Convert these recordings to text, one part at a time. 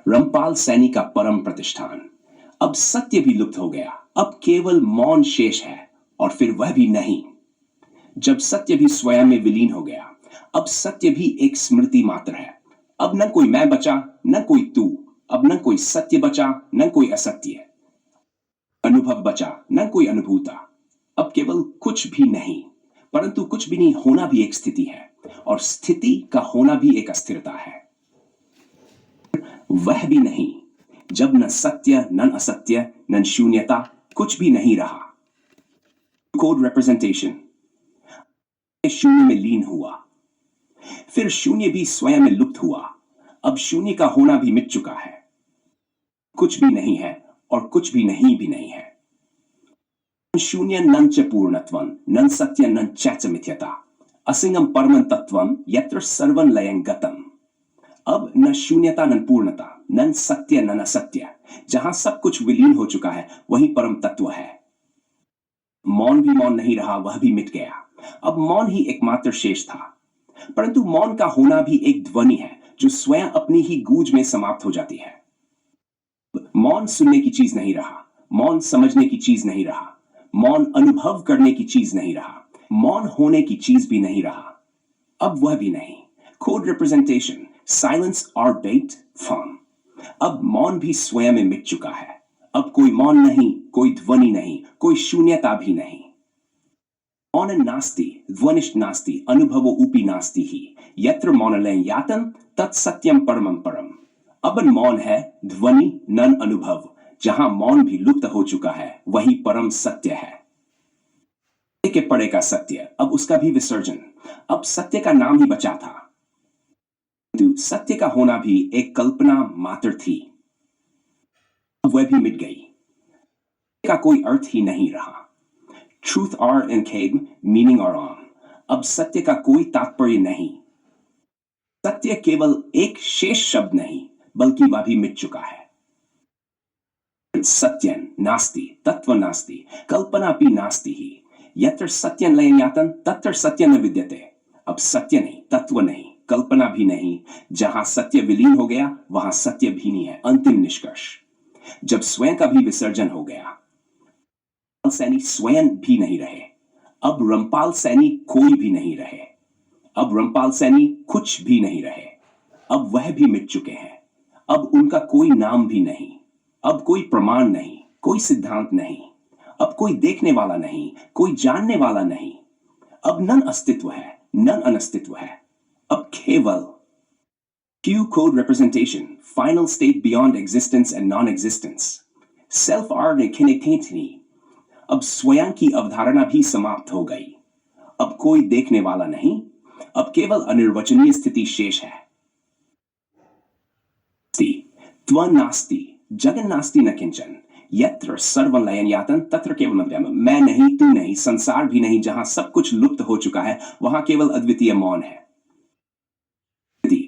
रामपाल सैनी का परम प्रतिष्ठान। अब सत्य भी लुप्त हो गया, अब केवल मौन शेष है, और फिर वह भी नहीं। जब सत्य भी स्वयं में विलीन हो गया, अब सत्य भी एक स्मृति मात्र है। अब न कोई मैं बचा, न कोई तू, अब न कोई सत्य बचा, न कोई असत्य, अनुभव बचा, न कोई अनुभूता। अब केवल कुछ भी नहीं, परंतु कुछ भी नहीं होना भी एक स्थिति है, और स्थिति का होना भी एक अस्थिरता है। वह भी नहीं, जब न सत्य, न असत्य, न शून्यता, कुछ भी नहीं रहा। कोड रिप्रेजेंटेशन शून्य में लीन हुआ, फिर शून्य भी स्वयं में लुप्त हुआ। अब शून्य का होना भी मिट चुका है। कुछ भी नहीं है और कुछ भी नहीं है। शून्य नन च पूर्णत्वं, नन सत्य नन च मिथ्यता, असिंगम परमं तत्वं यत्र सर्वं लयं गतम्। अब न शून्यता न पूर्णता, न सत्य न असत्य, जहां सब कुछ विलीन हो चुका है वही परम तत्व है। मौन भी मौन नहीं रहा, वह भी मिट गया। अब मौन ही एकमात्र शेष था, परंतु मौन का होना भी एक ध्वनि है जो स्वयं अपनी ही गूंज में समाप्त हो जाती है। मौन सुनने की चीज नहीं रहा, मौन समझने की चीज नहीं रहा, मौन अनुभव करने की चीज नहीं रहा, मौन होने की चीज भी नहीं रहा। अब वह भी नहीं। कोड रिप्रेजेंटेशन साइलेंस और बेट फॉर्म। अब मौन भी स्वयं में मिट चुका है। अब कोई मौन नहीं, कोई ध्वनि नहीं, कोई शून्यता भी नहीं। मौन नास्ति, ध्वनिश् नास्ति, अनुभवो उपि नास्ति ही, यत्र मौनलयं यातं तत्सत्यं परमं परम। अब मौन है, ध्वनि नन अनुभव, जहां मौन भी लुप्त हो चुका है वही परम सत्य है। के पड़े का सत्य, अब उसका भी विसर्जन। अब सत्य का नाम ही बचा था, सत्य का होना भी एक कल्पना मात्र थी। वह भी मिट गई, का कोई अर्थ ही नहीं रहा। ट्रूथ और इनकेब मीनिंग और ऑन। अब सत्य का कोई तात्पर्य नहीं। सत्य केवल एक शेष शब्द नहीं, बल्कि वह भी मिट चुका है। सत्यं नास्ति, तत्व नास्ति, कल्पना भी नास्ति ही, यत्र सत्यं लयं यातं तत्र सत्य न विद्यते। अब सत्य नहीं, तत्व नहीं, कल्पना भी नहीं, जहां सत्य विलीन हो गया वहां सत्य भी नहीं है। अंतिम निष्कर्ष, जब स्वयं का भी विसर्जन हो गया, सैनी स्वयं भी नहीं रहे। अब रामपाल सैनी कोई भी नहीं रहे। अब रामपाल सैनी कुछ भी नहीं रहे। अब वह भी मिट चुके हैं। अब उनका कोई नाम भी नहीं, अब कोई प्रमाण नहीं, कोई सिद्धांत नहीं, अब कोई देखने वाला नहीं, कोई जानने वाला नहीं। अब नन अस्तित्व है, नन अनस्तित्व है। अब केवल Q code representation, final state beyond existence and non-existence. Self-identity, अब स्वयं की अवधारणा भी समाप्त हो गई। अब कोई देखने वाला नहीं, अब केवल अनिर्वचनीय स्थिति शेष है। त्वं नास्ति, जगन नास्ति न किंचन, यत्र सर्वं लयं यातं तत्र केवलम। मैं नहीं, तू नहीं, संसार भी नहीं, जहां सब कुछ लुप्त हो चुका है वहां केवल अद्वितीय मौन है।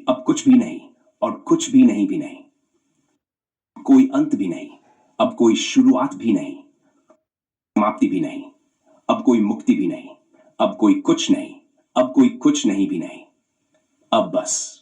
अब कुछ भी नहीं और कुछ भी नहीं, कोई अंत भी नहीं, अब कोई शुरुआत भी नहीं, समाप्ति भी नहीं, अब कोई मुक्ति भी नहीं, अब कोई कुछ नहीं, अब कोई कुछ नहीं भी नहीं, अब बस